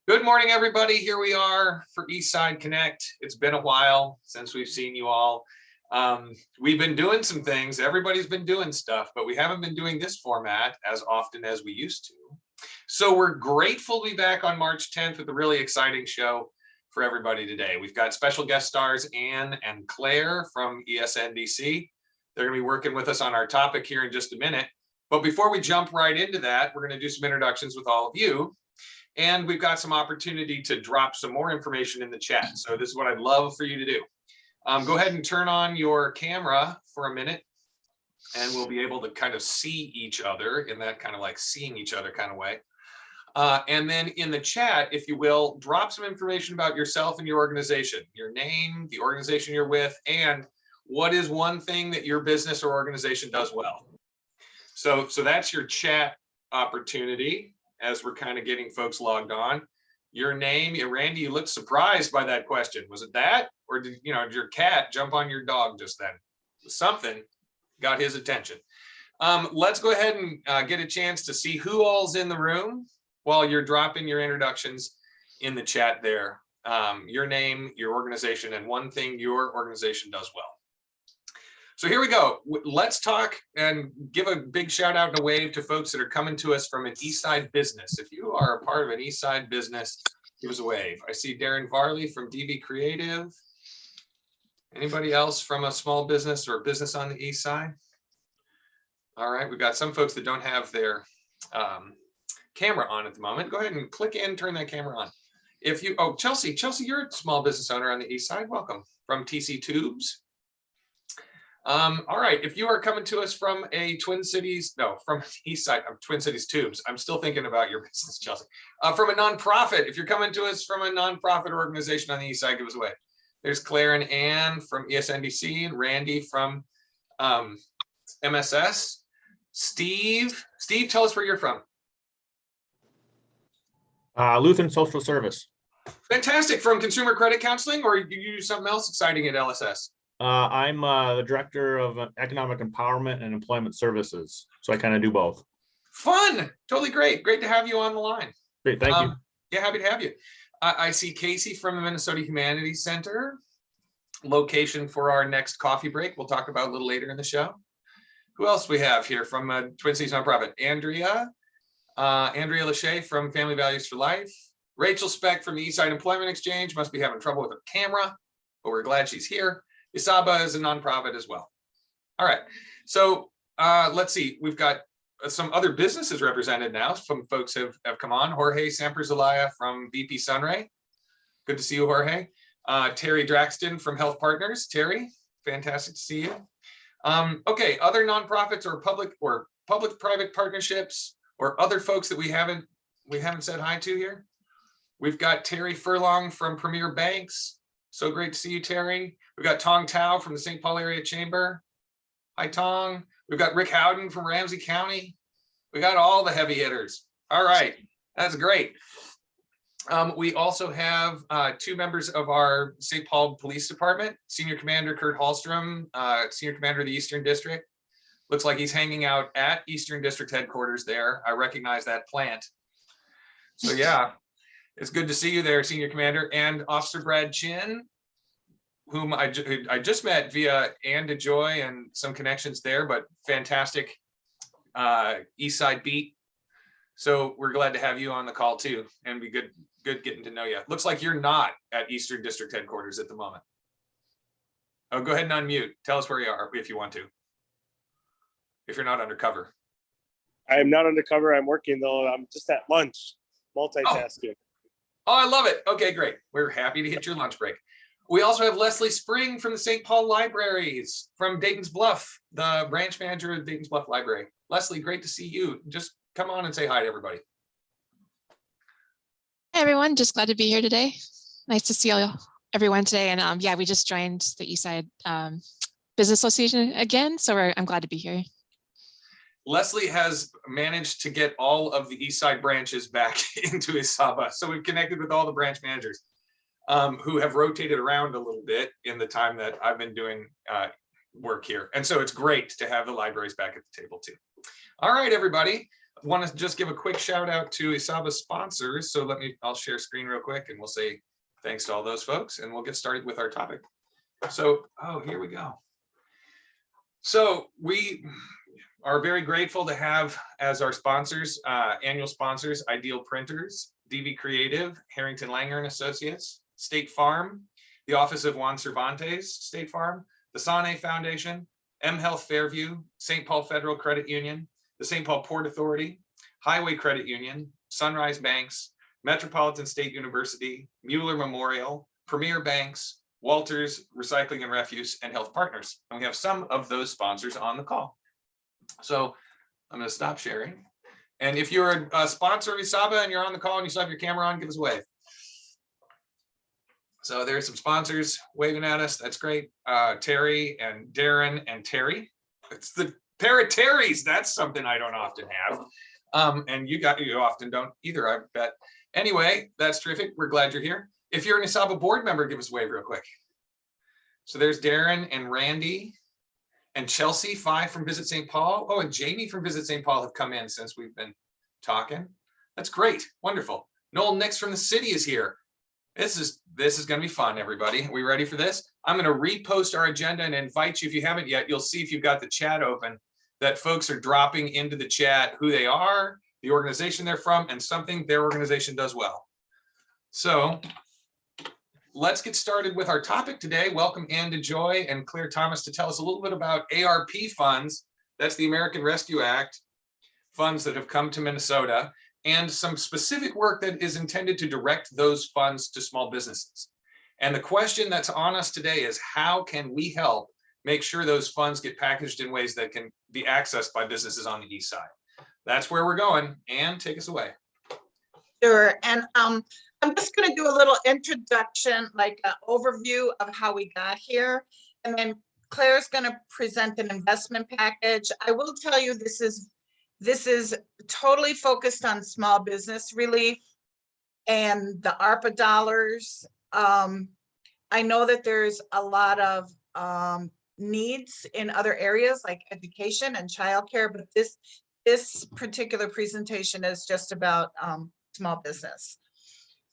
Good morning, everybody. Here we are for Eastside Connect. It's been a while since we've seen you all. We've been doing some things. Everybody's been doing stuff, but we haven't been doing this format as often as we used to. So we're grateful to be back on March 10th with a really exciting show for everybody today. We've got special guest stars Anne and Claire from ESNDC. They're going to be working with us on our topic here in just a minute. But before we jump right into that, we're going to do some introductions with all of you. And we've got some opportunity to drop some more information in the chat. So this is what I'd love for you to do. Go ahead and turn on your camera for a minute, and we'll be able to kind of see each other in that kind of like seeing each other kind of way. And then in the chat, if you will, drop some information about yourself and your organization, your name, the organization you're with, and what is one thing that your business or organization does well. So that's your chat opportunity as we're kind of getting folks logged on. Your name, Randy, you looked surprised by that question. Was it that? Or did your cat jump on your dog just then? Something got his attention. Let's go ahead and get a chance to see who all's in the room while you're dropping your introductions in the chat there. Your name, your organization, and one thing your organization does well. So here we go. Let's talk and give a big shout out and a wave to folks that are coming to us from an Eastside business. If you are a part of an Eastside business, give us a wave. I see Darren Varley from DV Creative. Anybody else from a small business or business on the East Side? All right, we've got some folks that don't have their camera on at the moment. Go ahead and click in, turn that camera on. If you, Chelsea, you're a small business owner on the East Side. Welcome from TC Tubes. All right, if you are coming to us from a from the East Side of Twin Cities Tubes, I'm still thinking about your business, Chelsea. From a nonprofit, if you're coming to us from a nonprofit organization on the East Side, give us a wave. There's Claire and Anne from ESNDC and Randy from MSS. Steve, tell us where you're from. Lutheran Social Service. Fantastic. From Consumer Credit Counseling, or do you do something else exciting at LSS? I'm the Director of Economic Empowerment and Employment Services, so I kind of do both. Fun. Totally great. Great to have you on the line. Great, thank you. Yeah, happy to have you. I see Casey from the Minnesota Humanities Center. Location for our next coffee break we'll talk about a little later in the show. Who else we have here from Twin Cities Nonprofit? Andrea Lachey from Family Values for Life. Rachel Speck from the Eastside Employment Exchange, must be having trouble with her camera, but we're glad she's here. ESABA is a nonprofit as well. All right, so let's see. We've got some other businesses represented now. Some folks have come on. Jorge Samperzalaya from VP Sunray. Good to see you, Jorge. Terry Draxton from Health Partners. Terry, fantastic to see you. Okay, other nonprofits or public-private partnerships or other folks that we haven't said hi to here. We've got Terry Furlong from Premier Banks. So great to see you, Terry. We've got Tong Tao from the St. Paul Area Chamber. Hi, Tong. We've got Rick Howden from Ramsey County. We got all the heavy hitters. All right, that's great. We also have two members of our St. Paul Police Department, Senior Commander Kurt Hallstrom, Senior Commander of the Eastern District. Looks like he's hanging out at Eastern District headquarters there. I recognize that plant. So yeah, it's good to see you there, Senior Commander. And Officer Brad Chin, whom I just met via DeJoy and some connections there, but fantastic East Side beat. So we're glad to have you on the call too, and be good getting to know you. Looks like you're not at Eastern District headquarters at the moment. Oh, go ahead and unmute. Tell us where you are if you want to. If you're not undercover. I am not undercover. I'm working though. I'm just at lunch, multitasking. Oh, I love it. Okay, great. We're happy to hit your lunch break. We also have Leslie Spring from the St. Paul Libraries from Dayton's Bluff, the branch manager of Dayton's Bluff Library. Leslie, great to see you. Just come on and say hi to everybody. Hi, everyone. Just glad to be here today. Nice to see everyone today. And yeah, we just joined the Eastside Business Association again, so I'm glad to be here. Leslie has managed to get all of the Eastside branches back into ESABA. So we've connected with all the branch managers who have rotated around a little bit in the time that I've been doing work here. And so it's great to have the libraries back at the table too. All right, everybody. want to just give a quick shout out to ESABA sponsors. So I'll share screen real quick and we'll say thanks to all those folks and we'll get started with our topic. So, here we go. So we are very grateful to have as our sponsors, annual sponsors, Ideal Printers, DV Creative, Harrington Langer and Associates, State Farm, the Office of Juan Cervantes, State Farm, the Sane Foundation, M Health Fairview, St. Paul Federal Credit Union, the St. Paul Port Authority, Highway Credit Union, Sunrise Banks, Metropolitan State University, Mueller Memorial, Premier Banks, Walters Recycling and Refuse, and Health Partners. And we have some of those sponsors on the call. So I'm going to stop sharing. And if you're a sponsor of ESABA and you're on the call and you still have your camera on, give us a wave. So there's some sponsors waving at us. That's great. Terry and Darren and Terry. It's the pair of Terrys. That's something I don't often have. And you often don't either, I bet. Anyway, that's terrific. We're glad you're here. If you're an ESABA board member, give us a wave real quick. So there's Darren and Randy and Chelsea, 5 from Visit St. Paul. Oh, and Jamie from Visit St. Paul have come in since we've been talking. That's great. Wonderful. Noel Nix from the city is here. This is going to be fun, everybody. Are we ready for this? I'm going to repost our agenda and invite you. If you haven't yet, you'll see if you've got the chat open that folks are dropping into the chat who they are, the organization they're from, and something their organization does well. So let's get started with our topic today. Welcome Ann DeJoy and Claire Thomas to tell us a little bit about ARP funds. That's the American Rescue Act funds that have come to Minnesota, and some specific work that is intended to direct those funds to small businesses. And the question that's on us today is, how can we help make sure those funds get packaged in ways that can be accessed by businesses on the east side? That's where we're going. Ann, take us away. Sure, and I'm just going to do a little introduction, like an overview of how we got here, and then Claire's going to present an investment package. I will tell you this is totally focused on small business relief and the ARPA dollars. I know that there's a lot of needs in other areas like education and childcare, but this particular presentation is just about small business.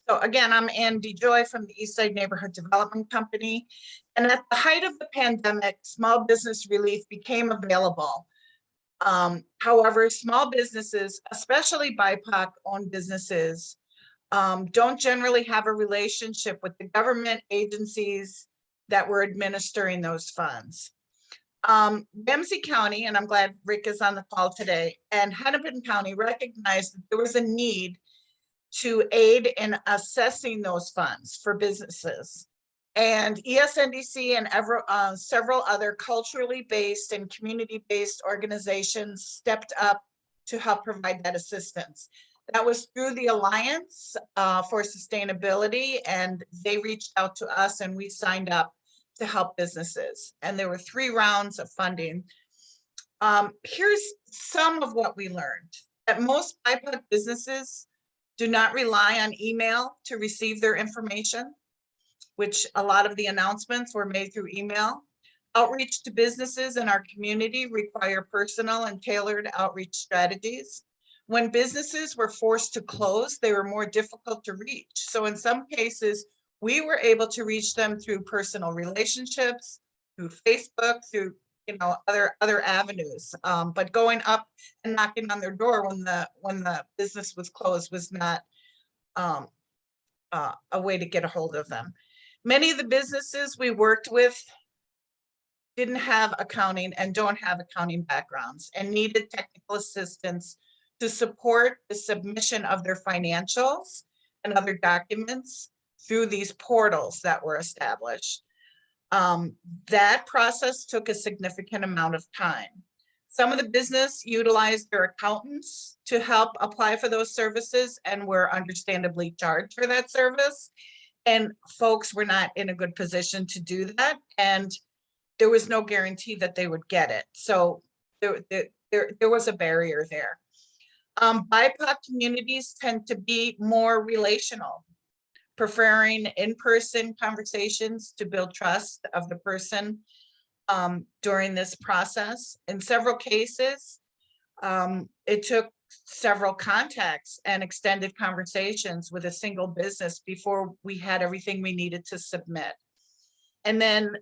So again, I'm Ann DeJoy from the Eastside Neighborhood Development Company. And at the height of the pandemic, small business relief became available. However, small businesses, especially BIPOC-owned businesses, don't generally have a relationship with the government agencies that were administering those funds. Ramsey County, and I'm glad Rick is on the call today, and Hennepin County recognized that there was a need to aid in assessing those funds for businesses. And ESNDC and several other culturally based and community-based organizations stepped up to help provide that assistance. That was through the Alliance for Sustainability, and they reached out to us and we signed up to help businesses. And there were 3 rounds of funding. Here's some of what we learned. That most BIPOC businesses do not rely on email to receive their information, which a lot of the announcements were made through email. Outreach to businesses in our community require personal and tailored outreach strategies. When businesses were forced to close, they were more difficult to reach. So in some cases, we were able to reach them through personal relationships, through Facebook, through other avenues. But going up and knocking on their door when the business was closed was not a way to get a hold of them. Many of the businesses we worked with didn't have accounting and don't have accounting backgrounds and needed technical assistance to support the submission of their financials and other documents through these portals that were established. That process took a significant amount of time. Some of the business utilized their accountants to help apply for those services and were understandably charged for that service. And folks were not in a good position to do that. And there was no guarantee that they would get it. So there was a barrier there. BIPOC communities tend to be more relational, preferring in-person conversations to build trust of the person during this process. In several cases, it took several contacts and extended conversations with a single business before we had everything we needed to submit. And then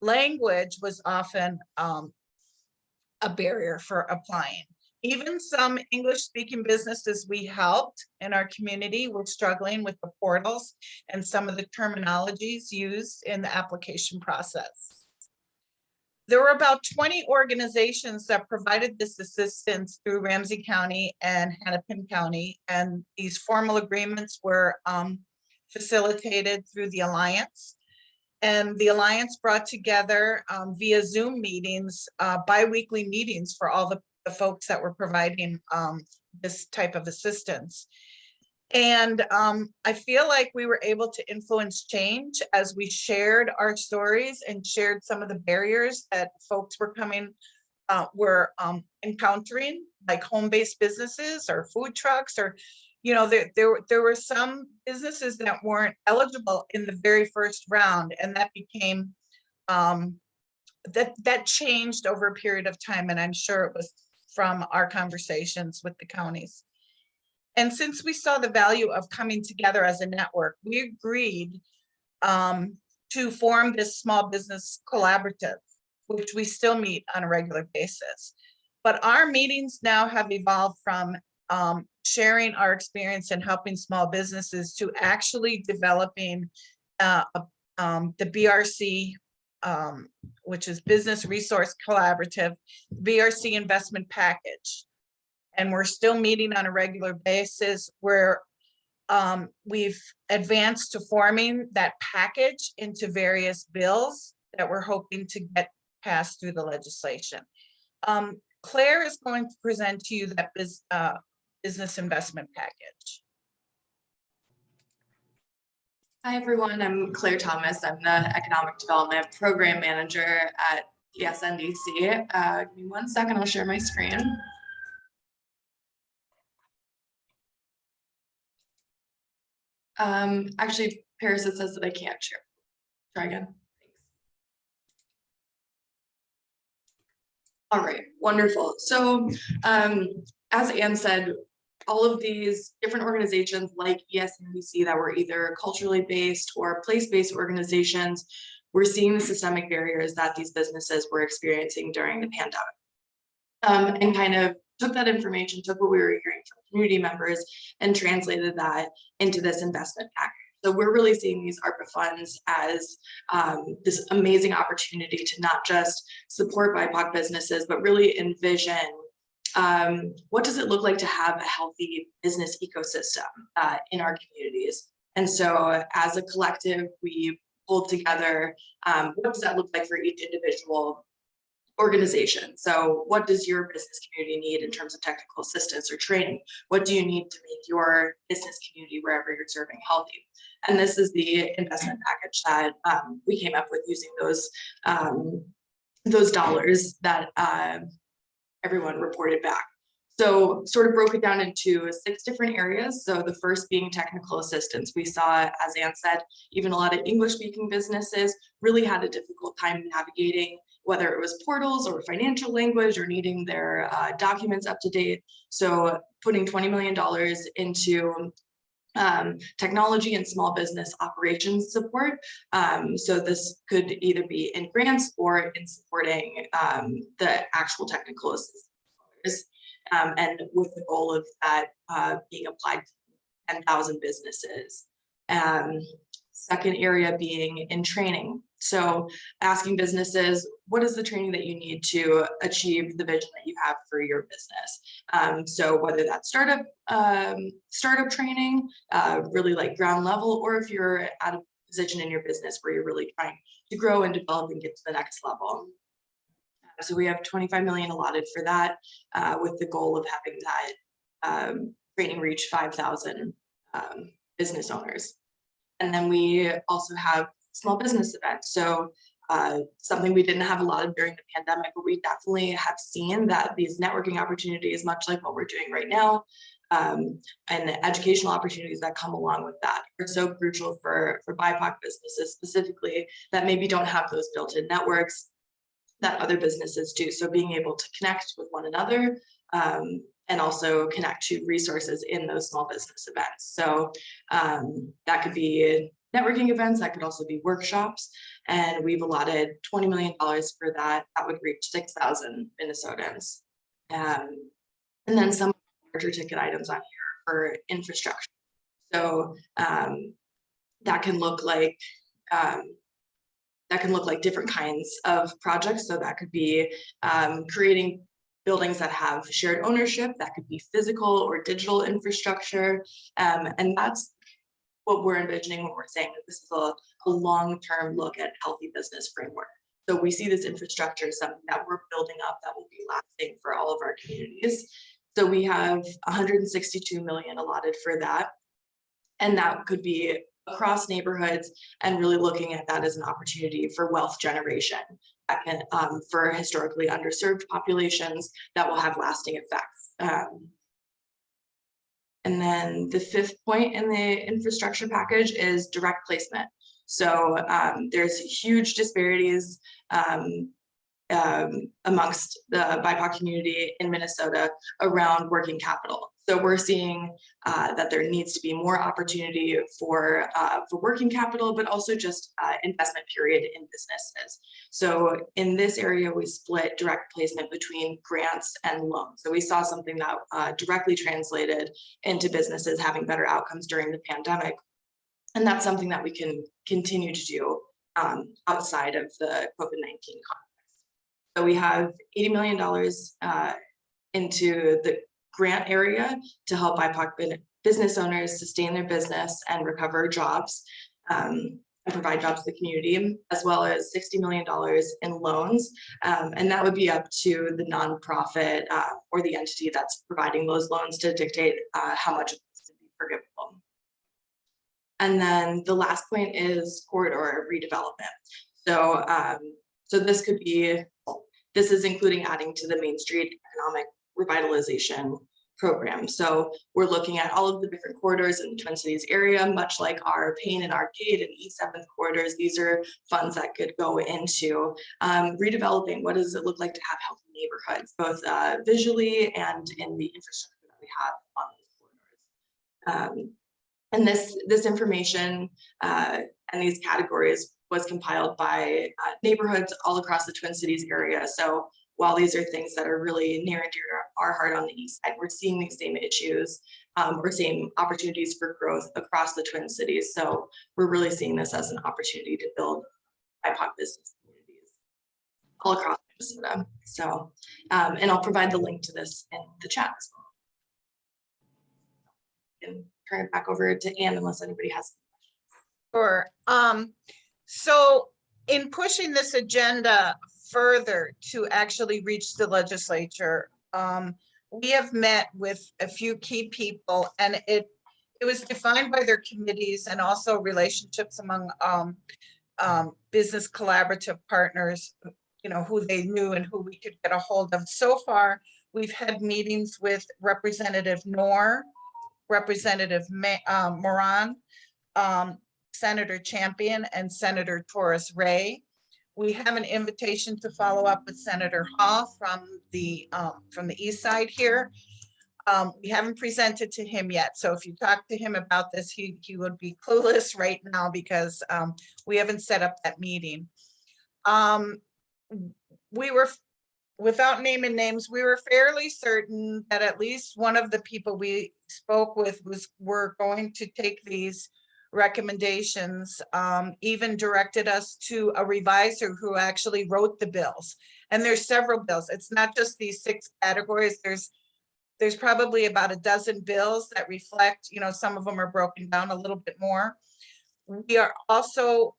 language was often a barrier for applying. Even some English-speaking businesses we helped in our community were struggling with the portals and some of the terminologies used in the application process. There were about 20 organizations that provided this assistance through Ramsey County and Hennepin County, and these formal agreements were facilitated through the Alliance. And the Alliance brought together via Zoom meetings, bi-weekly meetings for all the folks that were providing this type of assistance. And I feel like we were able to influence change as we shared our stories and shared some of the barriers that folks were encountering, like home-based businesses or food trucks, or, you know, there were some businesses that weren't eligible in the very first round, and that became that changed over a period of time, and I'm sure it was from our conversations with the counties. And since we saw the value of coming together as a network, we agreed to form this small business collaborative, which we still meet on a regular basis. But our meetings now have evolved from sharing our experience in helping small businesses to actually developing the BRC, which is Business Resource Collaborative, BRC investment package. And we're still meeting on a regular basis where we've advanced to forming that package into various bills that we're hoping to get passed through the legislation. Claire is going to present to you that business investment package. Hi, everyone. I'm Claire Thomas. I'm the Economic Development Program Manager at ESNDC. Give me 1 second, I'll share my screen. Actually, Paris, it says that I can't share. Try again. Thanks. All right, wonderful. So as Anne said, all of these different organizations like ESNDC that were either culturally based or place-based organizations were seeing the systemic barriers that these businesses were experiencing during the pandemic, and kind of took that information, took what we were hearing from community members and translated that into this investment package. So we're really seeing these ARPA funds as this amazing opportunity to not just support BIPOC businesses, but really envision what does it look like to have a healthy business ecosystem in our communities. And so as a collective, we pulled together, what does that look like for each individual organization? So what does your business community need in terms of technical assistance or training? What do you need to make your business community wherever you're serving healthy? And this is the investment package that we came up with using those dollars that everyone reported back. So sort of broke it down into 6 different areas. So the first being technical assistance. We saw, as Anne said, even a lot of English-speaking businesses really had a difficult time navigating, whether it was portals or financial language or needing their documents up to date. So putting $20 million into technology and small business operations support. So this could either be in grants or in supporting the actual technical assistance, and with the goal of that being applied to 10,000 businesses. Second area being in training. So asking businesses, what is the training that you need to achieve the vision that you have for your business? So whether that's startup training, really like ground level, or if you're at a position in your business where you're really trying to grow and develop and get to the next level. So we have 25 million allotted for that, with the goal of having that training reach 5,000 business owners. And then we also have small business events. So something we didn't have a lot of during the pandemic, but we definitely have seen that these networking opportunities, much like what we're doing right now, and the educational opportunities that come along with that are so crucial for BIPOC businesses specifically that maybe don't have those built-in networks that other businesses do. So being able to connect with one another and also connect to resources in those small business events. So that could be networking events, that could also be workshops. And we've allotted $20 million for that. That would reach 6,000 Minnesotans. And then some larger ticket items on here for infrastructure. So that can look like different kinds of projects. So that could be creating buildings that have shared ownership, that could be physical or digital infrastructure. And that's what we're envisioning when we're saying that this is a long-term look at healthy business framework. So we see this infrastructure as something that we're building up that will be lasting for all of our communities. So we have 162 million allotted for that. And that could be across neighborhoods and really looking at that as an opportunity for wealth generation that can, for historically underserved populations that will have lasting effects. And then the fifth point in the infrastructure package is direct placement. So there's huge disparities amongst the BIPOC community in Minnesota around working capital. So we're seeing that there needs to be more opportunity for working capital, but also just investment period in businesses. So in this area, we split direct placement between grants and loans. So we saw something that directly translated into businesses having better outcomes during the pandemic. And that's something that we can continue to do outside of the COVID-19 context. So we have $80 million into the grant area to help BIPOC business owners sustain their business and recover jobs and provide jobs to the community, as well as $60 million in loans. And that would be up to the nonprofit or the entity that's providing those loans to dictate how much is to be forgivable. And then the last point is corridor redevelopment. So, so this is including adding to the Main Street Economic Revitalization Program. So we're looking at all of the different corridors in the Twin Cities area, much like our Payne and Arcade and E7 corridors. These are funds that could go into redeveloping. What does it look like to have healthy neighborhoods, both visually and in the infrastructure that we have on these corridors. And this information and these categories was compiled by neighborhoods all across the Twin Cities area. So while these are things that are really near and dear to our heart on the east side, we're seeing these same issues or same opportunities for growth across the Twin Cities. So we're really seeing this as an opportunity to build BIPOC business communities all across Minnesota. So, and I'll provide the link to this in the chat as well. And turn it back over to Anne unless anybody has Sure. So in pushing this agenda further to actually reach the legislature, we have met with a few key people, and it was defined by their committees and also relationships among business collaborative partners, you know, who they knew and who we could get a hold of. So far, we've had meetings with Representative Knorr, Representative Moran, Senator Champion, and Senator Torres Ray. We have an invitation to follow up with Senator Hall from the east side here. We haven't presented to him yet, so if you talk to him about this, he would be clueless right now because we haven't set up that meeting. We were, without naming names, we were fairly certain that at least one of the people we spoke with were going to take these recommendations, even directed us to a revisor who actually wrote the bills. And there's several bills. It's not just these 6 categories. There's probably about a dozen bills that reflect, you know, some of them are broken down a little bit more. We are also,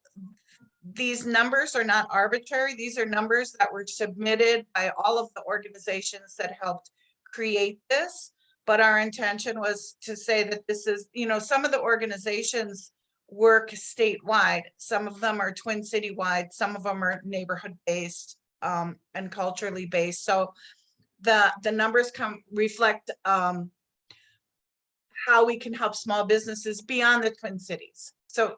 these numbers are not arbitrary. These are numbers that were submitted by all of the organizations that helped create this. But our intention was to say that this is, you know, some of the organizations work statewide. Some of them are Twin City wide. Some of them are neighborhood based and culturally based. So the numbers reflect how we can help small businesses beyond the Twin Cities. So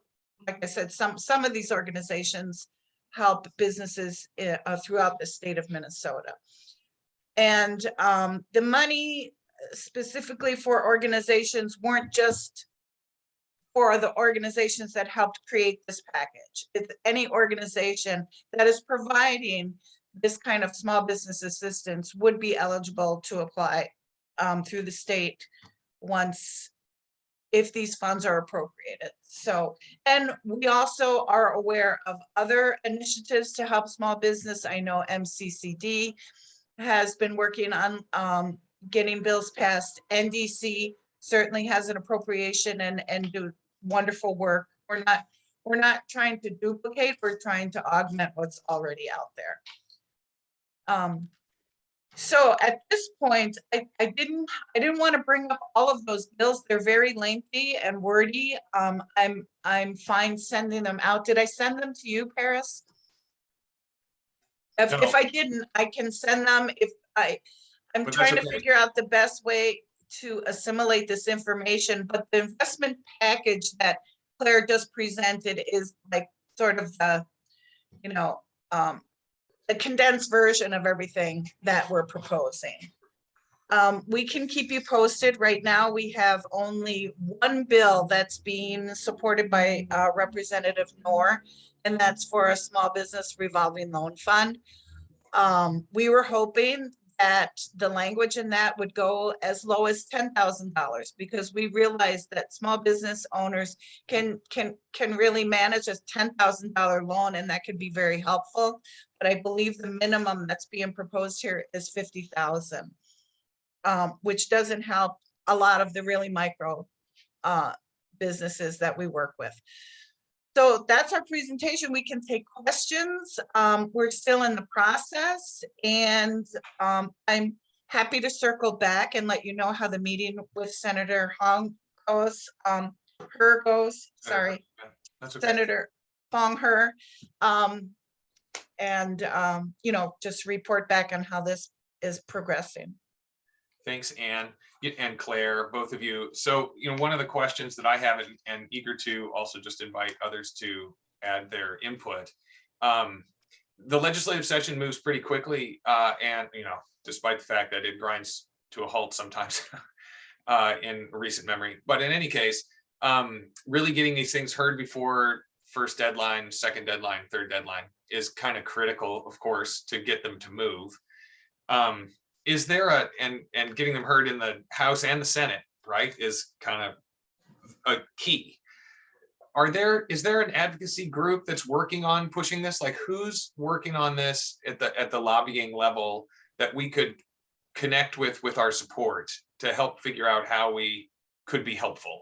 like I said, some of these organizations help businesses throughout the state of Minnesota. And the money specifically for organizations weren't just for the organizations that helped create this package. It's any organization that is providing this kind of small business assistance would be eligible to apply through the state once, if these funds are appropriated. So, and we also are aware of other initiatives to help small business. I know MCCD has been working on getting bills passed. NDC certainly has an appropriation and do wonderful work. We're not trying to duplicate, we're trying to augment what's already out there. So at this point, I didn't want to bring up all of those bills. They're very lengthy and wordy. I'm fine sending them out. Did I send them to you, Paris? If No. I didn't, I can send them. I'm But trying that's to okay. figure out the best way to assimilate this information, but the investment package that Claire just presented is like sort of the, you know, the condensed version of everything that we're proposing. We can keep you posted. Right now, we have only one bill that's being supported by Representative Knorr, and that's for a small business revolving loan fund. We were hoping that the language in that would go as low as $10,000 because we realize that small business owners can really manage a $10,000 loan, and that could be very helpful. But I believe the minimum that's being proposed here is $50,000, which doesn't help a lot of the really micro businesses that we work with. So that's our presentation. We can take questions. We're still in the process, and I'm happy to circle back and let you know how the meeting with Senator Hong goes. Sorry, That's okay. Senator Fong Her. You know, just report back on how this is progressing. Thanks, Anne and Claire, both of you. So, you know, one of the questions that I have and eager to also just invite others to add their input. The legislative session moves pretty quickly, and, you know, despite the fact that it grinds to a halt sometimes in recent memory. But in any case, really getting these things heard before first deadline, second deadline, third deadline is kind of critical, of course, to get them to move. Is there and getting them heard in the House and the Senate, right, is kind of a key. Is there an advocacy group that's working on pushing this? Like, who's working on this at the lobbying level that we could connect with our support to help figure out how we could be helpful?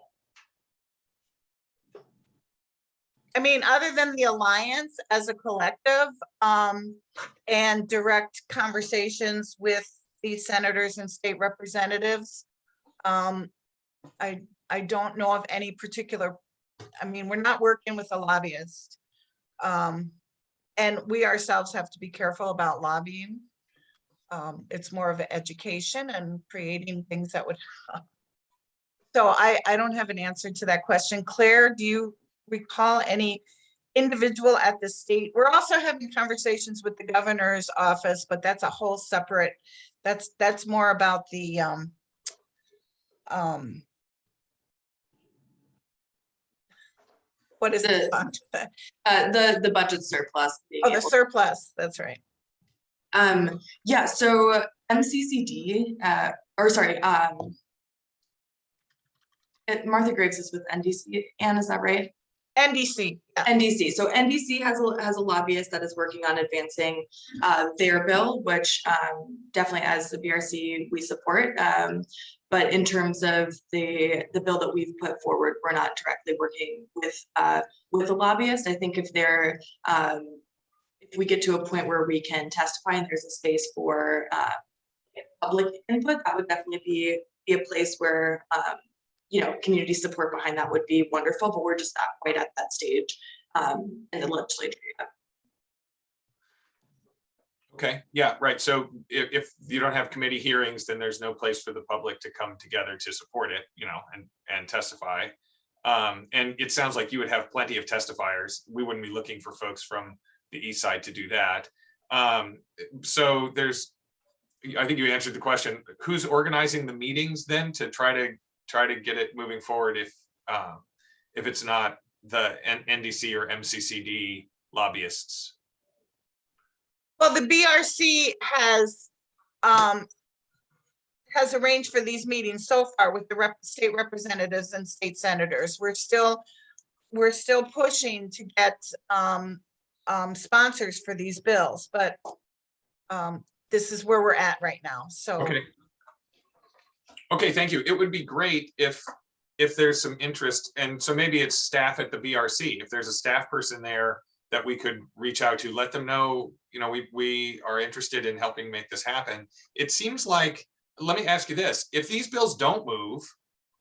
I mean, other than the Alliance as a collective, and direct conversations with the senators and state representatives, I don't know of any particular, I mean, we're not working with a lobbyist. And we ourselves have to be careful about lobbying. It's more of an education and creating things that would, so I don't have an answer to that question. Claire, do you recall any individual at the state? We're also having conversations with the governor's office, but that's a whole separate, that's more about the what is it? The budget surplus. Oh, the surplus, that's right. Yeah, so MCCD, or sorry, Martha Graves is with NDC, Anne, is that right? NDC. Yeah. NDC. So NDC has a lobbyist that is working on advancing their bill, which definitely as the BRC we support. But in terms of the bill that we've put forward, we're not directly working with a lobbyist. I think if we get to a point where we can testify and there's a space for public input, that would definitely be a place where you know, community support behind that would be wonderful, but we're just not quite at that stage in the legislature yet. Okay, yeah, right. So if you don't have committee hearings, then there's no place for the public to come together to support it, you know, and testify. And it sounds like you would have plenty of testifiers. We wouldn't be looking for folks from the east side to do that. So there's I think you answered the question. Who's organizing the meetings then to try to get it moving forward if it's not the NDC or MCCD lobbyists? Well, the BRC has arranged for these meetings so far with the state representatives and state senators. We're still pushing to get sponsors for these bills, but this is where we're at right now. So okay, thank you. It would be great if there's some interest, and so maybe it's staff at the BRC. If there's a staff person there that we could reach out to, let them know, you know, we are interested in helping make this happen. It seems like, let me ask you this, if these bills don't move,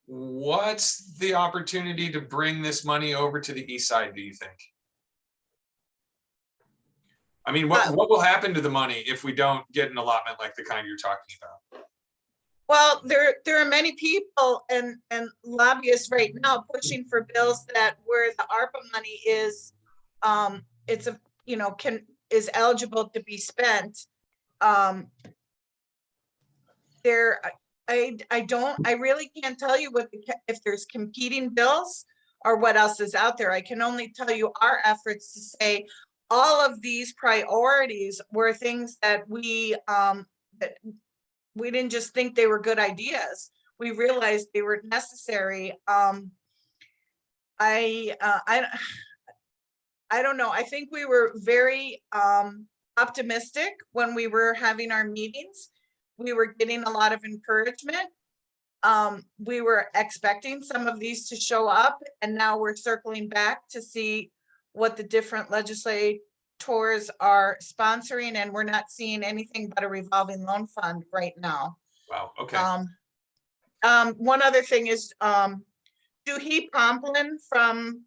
what's the opportunity to bring this money over to the east side, do you think? I mean, what will happen to the money if we don't get an allotment like the kind you're talking about? well, there are many people and lobbyists right now pushing for bills that where the ARPA money is it's a, you know, is eligible to be spent. I really can't tell you if there's competing bills or what else is out there. I can only tell you our efforts to say all of these priorities were things that we didn't just think they were good ideas. We realized they were necessary. I don't know. I think we were very optimistic when we were having our meetings. We were getting a lot of encouragement. We were expecting some of these to show up, and now we're circling back to see what the different legislators are sponsoring, and we're not seeing anything but a revolving loan fund right now. Wow, okay. One other thing is Juhi Pomplin from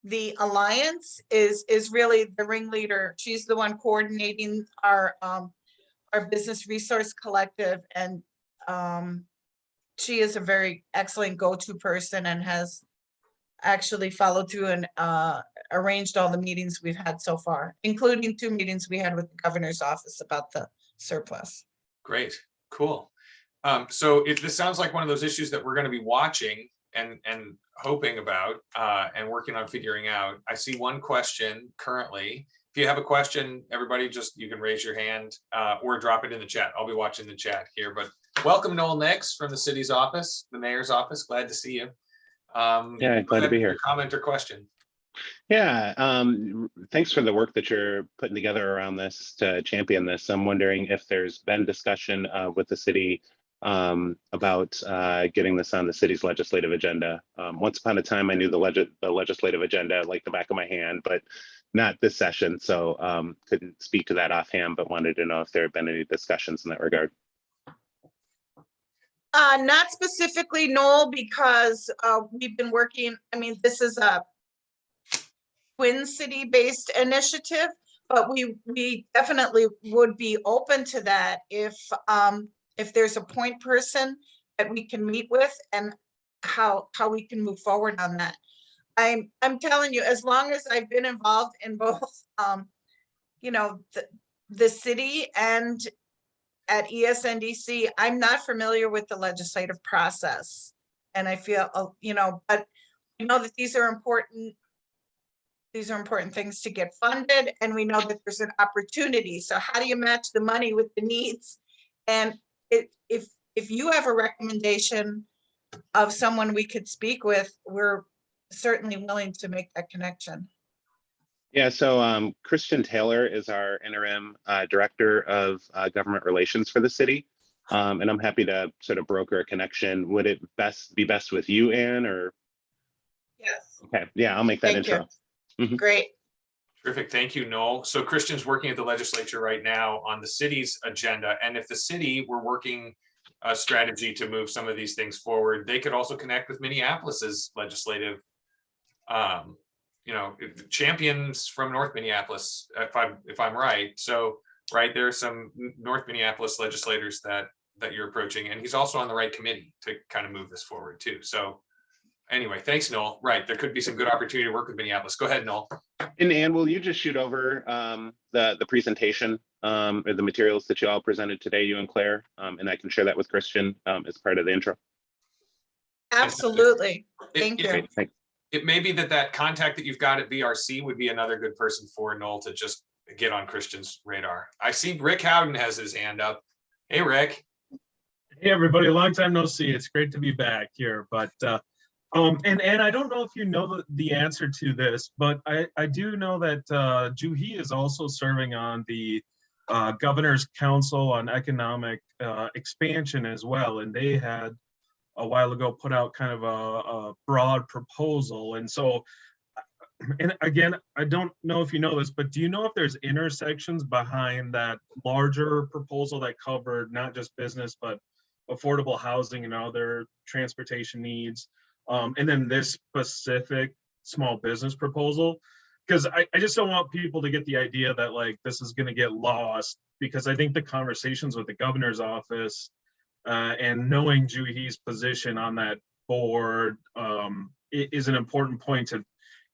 the Alliance is really the ringleader. She's the one coordinating our business resource collective, and she is a very excellent go-to person and has actually followed through and arranged all the meetings we've had so far, including 2 meetings we had with the governor's office about the surplus. Great, cool. So this sounds like one of those issues that we're going to be watching and hoping about and working on figuring out. I see one question currently. If you have a question, everybody, you can raise your hand or drop it in the chat. I'll be watching the chat here, but welcome Noel Nix from the city's office, the mayor's office. Glad to see you. Yeah, glad to be here. Comment or question? Yeah, thanks for the work that you're putting together around this to champion this. I'm wondering if there's been discussion with the city about getting this on the city's legislative agenda. Once upon a time, I knew the legislative agenda like the back of my hand, but not this session. So couldn't speak to that offhand, but wanted to know if there have been any discussions in that regard. Not specifically, Noel, because we've been working, I mean, this is a Twin City based initiative, but we definitely would be open to that if there's a point person that we can meet with and how we can move forward on that. I'm telling you, as long as I've been involved in both, you know, the city and at ESNDC, I'm not familiar with the legislative process. And I feel, you know, but we know that these are important things to get funded, and we know that there's an opportunity. So how do you match the money with the needs? And if you have a recommendation of someone we could speak with, we're certainly willing to make that connection. Yeah, so Christian Taylor is our interim director of government relations for the city. And I'm happy to sort of broker a connection. Would it be best with you, Ann, or? Yes. Okay, yeah, I'll make that intro. Mm-hmm. Great. Terrific, thank you, Noel. So Christian's working at the legislature right now on the city's agenda. And if the city were working a strategy to move some of these things forward, they could also connect with Minneapolis's legislative you know, champions from North Minneapolis, if I'm right. So, right, there are some North Minneapolis legislators that you're approaching, and he's also on the right committee to kind of move this forward too. So anyway, thanks, Noel. Right, there could be some good opportunity to work with Minneapolis. Go ahead, Noel. And Ann, will you just shoot over the presentation or the materials that you all presented today, you and Claire, and I can share that with Christian as part of the intro. Absolutely. It- Thank it- you. Great, thanks. It may be that contact that you've got at BRC would be another good person for Noel to just get on Christian's radar. I see Rick Howden has his hand up. Hey, Rick. Hey, everybody, long time no see. It's great to be back here, but and I don't know if you know the answer to this, but I do know that Juhi is also serving on the Governor's Council on Economic Expansion as well, and they had a while ago put out kind of a broad proposal. And so, and again, I don't know if you know this, but do you know if there's intersections behind that larger proposal that covered not just business, but affordable housing and other transportation needs, and then this specific small business proposal? Because I just don't want people to get the idea that like this is going to get lost, because I think the conversations with the governor's office and knowing Juhi's position on that board is an important point to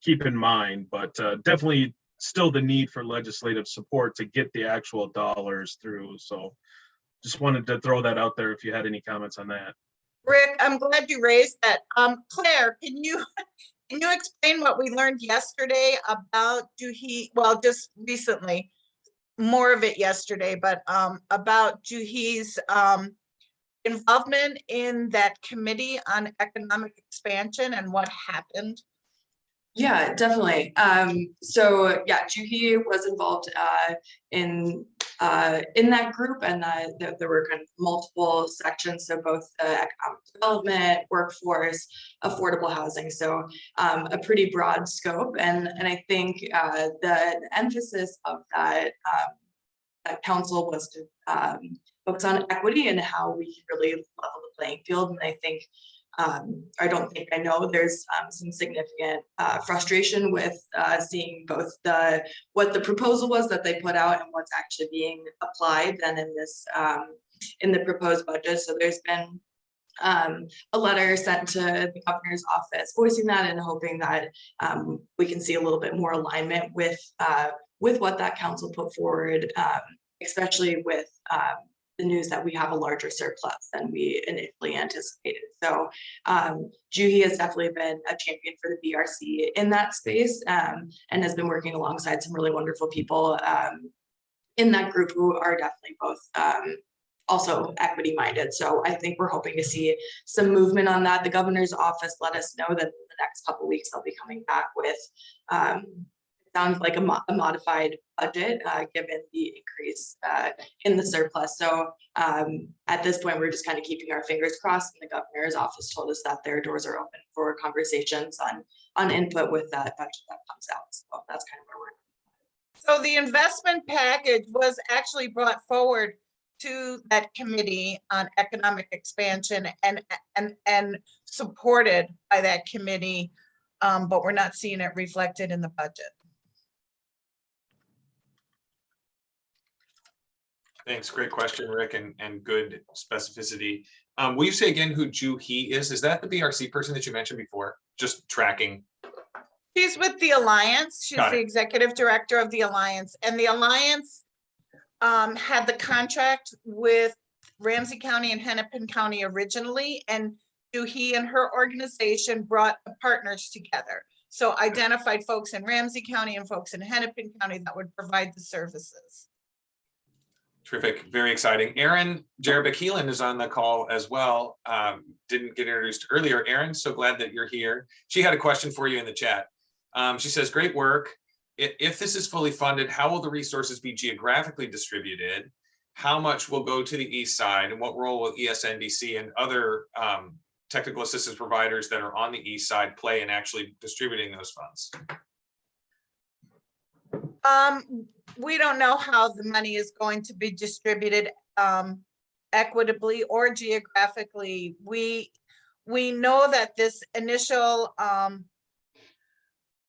keep in mind, but definitely still the need for legislative support to get the actual dollars through. So just wanted to throw that out there if you had any comments on that. Rick, I'm glad you raised that. Claire, can you explain what we learned yesterday about Juhi? Well, just recently, more of it yesterday, but about Juhi's involvement in that committee on economic expansion and what happened? Yeah, definitely. So yeah, Juhi was involved in that group, and there were kind of multiple sections. So both the economic development, workforce, affordable housing. So a pretty broad scope. And I think the emphasis of that council was to focus on equity and how we can really level the playing field. And I think I know there's some significant frustration with seeing both what the proposal was that they put out and what's actually being applied then in this in the proposed budget. So there's been a letter sent to the governor's office voicing that and hoping that we can see a little bit more alignment with what that council put forward, especially with the news that we have a larger surplus than we initially anticipated. So Juhi has definitely been a champion for the BRC in that space, and has been working alongside some really wonderful people in that group who are definitely both also equity minded. So I think we're hoping to see some movement on that. The governor's office let us know that in the next couple of weeks they'll be coming back with sounds like a modified budget given the increase in the surplus. So at this point, we're just kind of keeping our fingers crossed, and the governor's office told us that their doors are open for conversations on input with that budget that comes out. So that's kind of where we're at. So the investment package was actually brought forward to that committee on economic expansion and supported by that committee, but we're not seeing it reflected in the budget. Thanks. Great question, Rick, and good specificity. Will you say again who Juhi is? Is that the BRC person that you mentioned before? Just tracking. She's with the Alliance. She's Got it. the executive director of the Alliance, and the Alliance had the contract with Ramsey County and Hennepin County originally, and Juhi and her organization brought the partners together. So identified folks in Ramsey County and folks in Hennepin County that would provide the services. Terrific, very exciting. Erin Jerebic-Heelan is on the call as well. Didn't get introduced earlier. Erin, so glad that you're here. She had a question for you in the chat. She says, great work. If this is fully funded, how will the resources be geographically distributed? How much will go to the east side, and what role will ESNDC and other technical assistance providers that are on the east side play in actually distributing those funds? We don't know how the money is going to be distributed equitably or geographically. We know that this initial,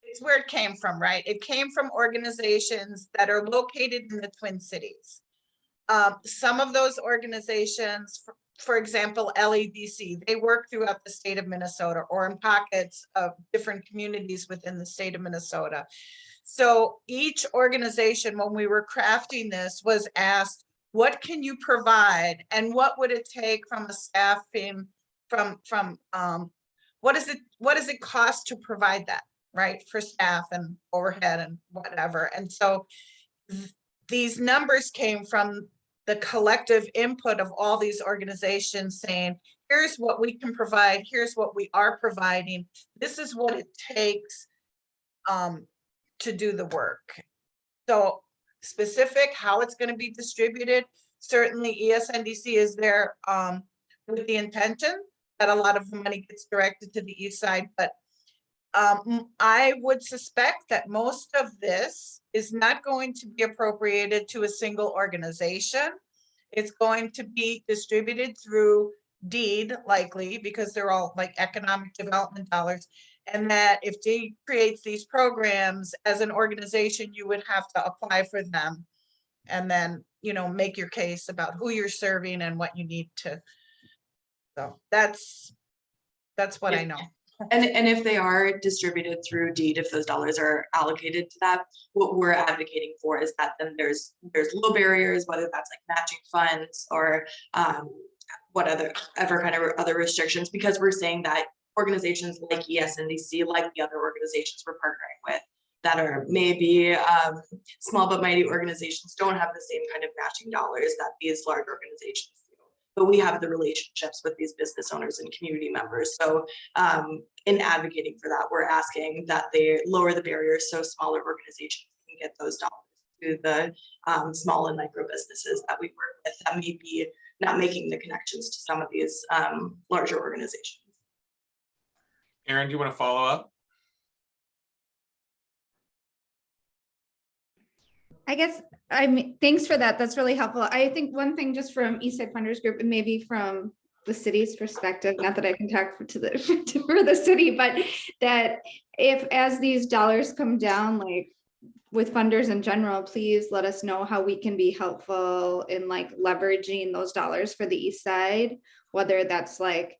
it's where it came from, right? It came from organizations that are located in the Twin Cities. Some of those organizations for example, LEDC, they work throughout the state of Minnesota or in pockets of different communities within the state of Minnesota. So each organization, when we were crafting this, was asked, what can you provide? And what would it take from a staffing, what does it cost to provide that, right? For staff and overhead and whatever. And so these numbers came from the collective input of all these organizations saying, here's what we can provide, here's what we are providing, this is what it takes to do the work. So specific, how it's going to be distributed, certainly ESNDC is there with the intention that a lot of the money gets directed to the east side, but I would suspect that most of this is not going to be appropriated to a single organization. It's going to be distributed through deed, likely, because they're all like economic development dollars. And that if deed creates these programs as an organization, you would have to apply for them. And then, you know, make your case about who you're serving and what you need to. So that's what I know. And if they are distributed through deed, if those dollars are allocated to that, what we're advocating for is that then there's low barriers, whether that's like matching funds or what other kind of other restrictions, because we're saying that organizations like ESNDC, like the other organizations we're partnering with, that are maybe small but mighty organizations, don't have the same kind of matching dollars that these large organizations do. But we have the relationships with these business owners and community members. So in advocating for that, we're asking that they lower the barriers so smaller organizations can get those dollars to the small and micro businesses that we work with that may be not making the connections to some of these larger organizations. Aaron, do you want to follow up? I guess, I mean, thanks for that. That's really helpful. I think one thing just from Eastside Funders Group and maybe from the city's perspective, not that I can talk for the city, but that if as these dollars come down, like with funders in general, please let us know how we can be helpful in like leveraging those dollars for the East Side, whether that's like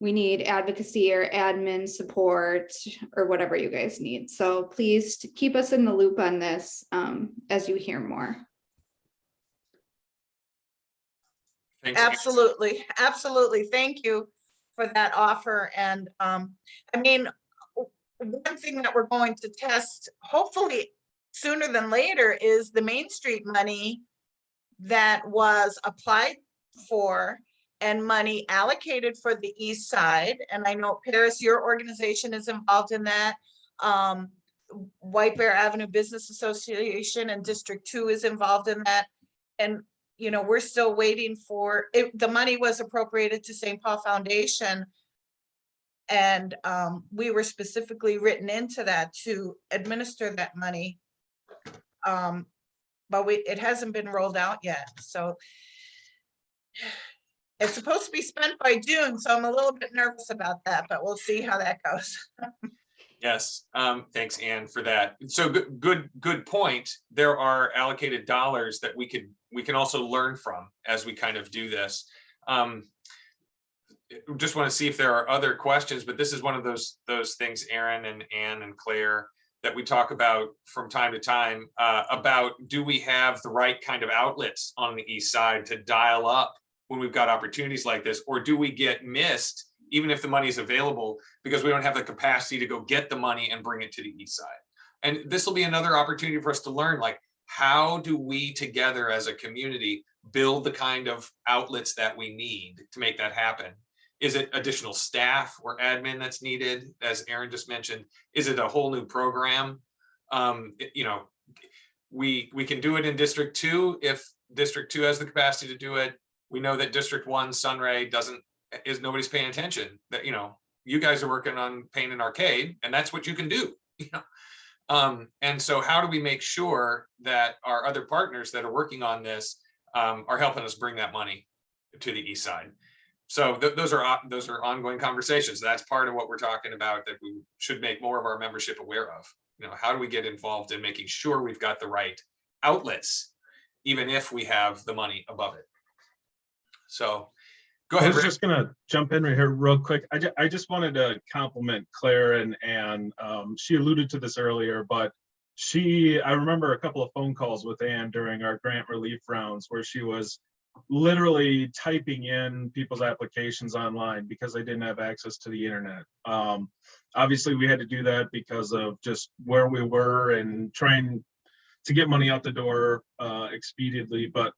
we need advocacy or admin support or whatever you guys need. So please keep us in the loop on this as you hear more. Thanks. Absolutely. Absolutely. Thank you for that offer. And I mean, one thing that we're going to test, hopefully sooner than later, is the Main Street money that was applied for and money allocated for the East Side. And I know, Paris, your organization is involved in that. White Bear Avenue Business Association and District 2 is involved in that. And, you know, we're still waiting for it. The money was appropriated to St. Paul Foundation. And we were specifically written into that to administer that money. But it hasn't been rolled out yet. So it's supposed to be spent by June, so I'm a little bit nervous about that, but we'll see how that goes. Yes, thanks, Anne, for that. So good point. There are allocated dollars that we can also learn from as we kind of do this. Just want to see if there are other questions, but this is one of those things, Aaron and Anne and Claire, that we talk about from time to time about, do we have the right kind of outlets on the East Side to dial up when we've got opportunities like this, or do we get missed even if the money is available because we don't have the capacity to go get the money and bring it to the East Side? And this will be another opportunity for us to learn, like, how do we together as a community build the kind of outlets that we need to make that happen? Is it additional staff or admin that's needed, as Aaron just mentioned? Is it a whole new program? You know, we can do it in District 2 if District 2 has the capacity to do it. We know that District 1 Sunray nobody's paying attention. That, you know, you guys are working on Paint and Arcade, and that's what you can do. You know, and so how do we make sure that our other partners that are working on this are helping us bring that money to the East Side? So those are ongoing conversations. That's part of what we're talking about, that we should make more of our membership aware of. You know, how do we get involved in making sure we've got the right outlets, even if we have the money above it? So Go I ahead, was Rick. just gonna jump in right here real quick. I just wanted to compliment Claire and she alluded to this earlier, but I remember a couple of phone calls with Ann during our grant relief rounds where she was literally typing in people's applications online because they didn't have access to the internet. Obviously we had to do that because of just where we were and trying to get money out the door expediently, but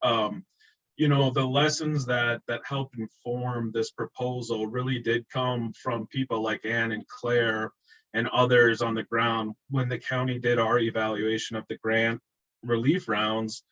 you know, the lessons that helped inform this proposal really did come from people like Ann and Claire and others on the ground when the county did our evaluation of the grant relief rounds.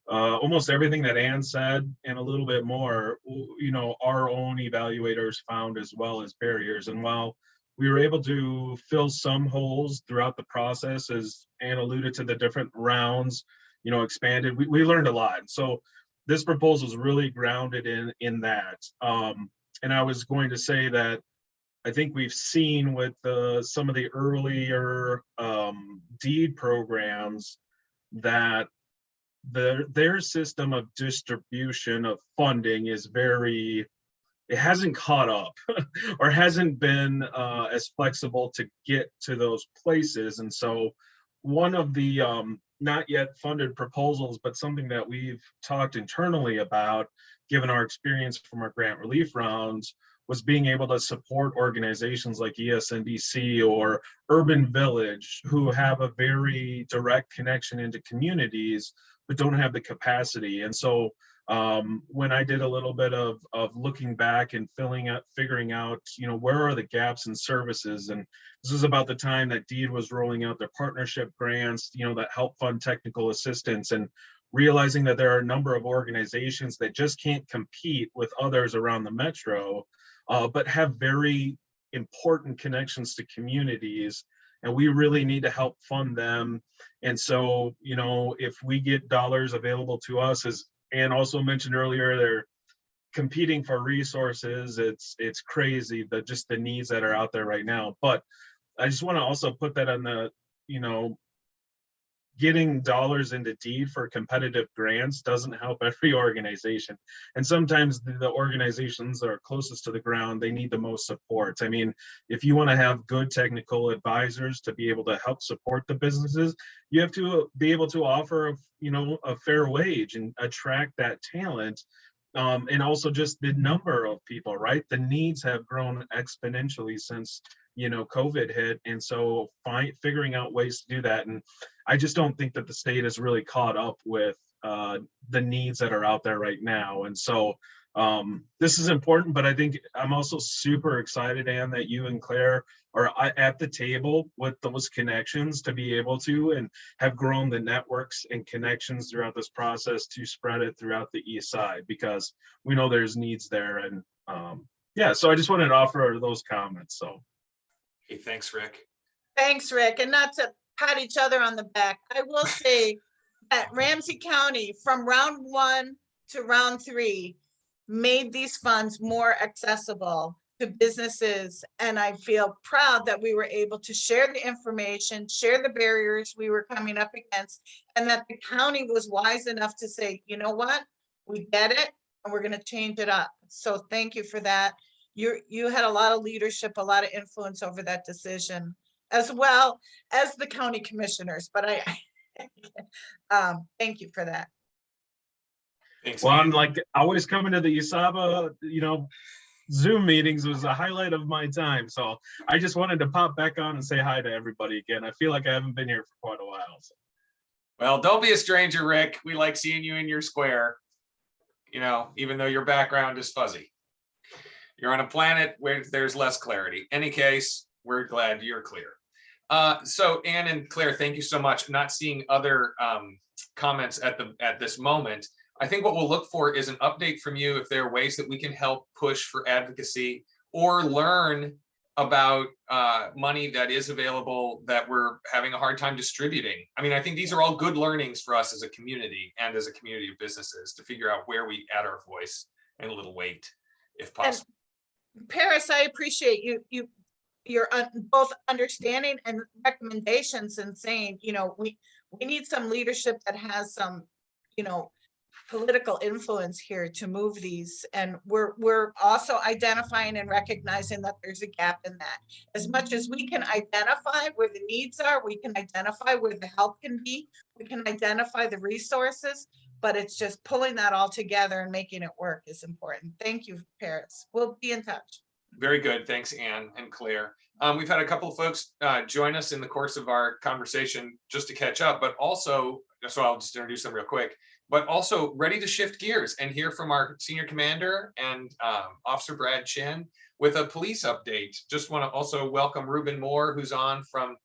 Almost everything that Ann said and a little bit more, you know, our own evaluators found as well as barriers. And while we were able to fill some holes throughout the process, as Ann alluded to the different rounds, you know, expanded, we learned a lot. So this proposal is really grounded in that. And I was going to say that I think we've seen with some of the earlier deed programs that their system of distribution of funding is it hasn't caught up or hasn't been as flexible to get to those places. And so one of the not yet funded proposals, but something that we've talked internally about, given our experience from our grant relief rounds, was being able to support organizations like ESNDC or Urban Village, who have a very direct connection into communities, but don't have the capacity. And so when I did a little bit of looking back and figuring out, you know, where are the gaps in services, and this is about the time that DEED was rolling out their partnership grants, you know, that help fund technical assistance, and realizing that there are a number of organizations that just can't compete with others around the metro, but have very important connections to communities, and we really need to help fund them. And so, you know, if we get dollars available to us, as Ann also mentioned earlier, they're competing for resources. It's crazy, just the needs that are out there right now. But I just want to also put that on the, you know, getting dollars into DEED for competitive grants doesn't help every organization. And sometimes the organizations that are closest to the ground, they need the most support. I mean, if you want to have good technical advisors to be able to help support the businesses, you have to be able to offer, you know, a fair wage and attract that talent. And also just the number of people, right? The needs have grown exponentially since, you know, COVID hit. And so figuring out ways to do that. And I just don't think that the state has really caught up with the needs that are out there right now. And so this is important, but I think I'm also super excited, Ann, that you and Claire are at the table with those connections to be able to, and have grown the networks and connections throughout this process to spread it throughout the east side, because we know there's needs there. And yeah, so I just wanted to offer those comments. So Hey, thanks, Rick. Thanks, Rick. And not to pat each other on the back, I will say that Ramsey County, from round 1 to round 3, made these funds more accessible to businesses. And I feel proud that we were able to share the information, share the barriers we were coming up against, and that the county was wise enough to say, you know what, we get it, and we're going to change it up. So thank you for that. You had a lot of leadership, a lot of influence over that decision, as well as the county commissioners. But I thank you for that. Thanks. well, Ann. I'm like always coming to the ESABA, you know, Zoom meetings was a highlight of my time. So I just wanted to pop back on and say hi to everybody again. I feel like I haven't been here for quite a while. So. Well, don't be a stranger, Rick. We like seeing you in your square, you know, even though your background is fuzzy. You're on a planet where there's less clarity. Any case, we're glad you're clear. So Ann and Claire, thank you so much. Not seeing other comments at this moment. I think what we'll look for is an update from you if there are ways that we can help push for advocacy or learn about money that is available that we're having a hard time distributing. I mean, I think these are all good learnings for us as a community and as a community of businesses to figure out where we add our voice and a little weight, if possible. And Paris, I appreciate your both understanding and recommendations, and saying, you know, we need some leadership that has some, you know, political influence here to move these. And we're also identifying and recognizing that there's a gap in that. As much as we can identify where the needs are, we can identify where the help can be, we can identify the resources, but it's just pulling that all together and making it work is important. Thank you, Paris. We'll be in touch. Very good. Thanks, Anne and Claire. We've had a couple of folks join us in the course of our conversation just to catch up, but also, so I'll just introduce them real quick, but also ready to shift gears and hear from our senior commander and Officer Brad Chin with a police update. Just want to also welcome Ruben Moore, who's on from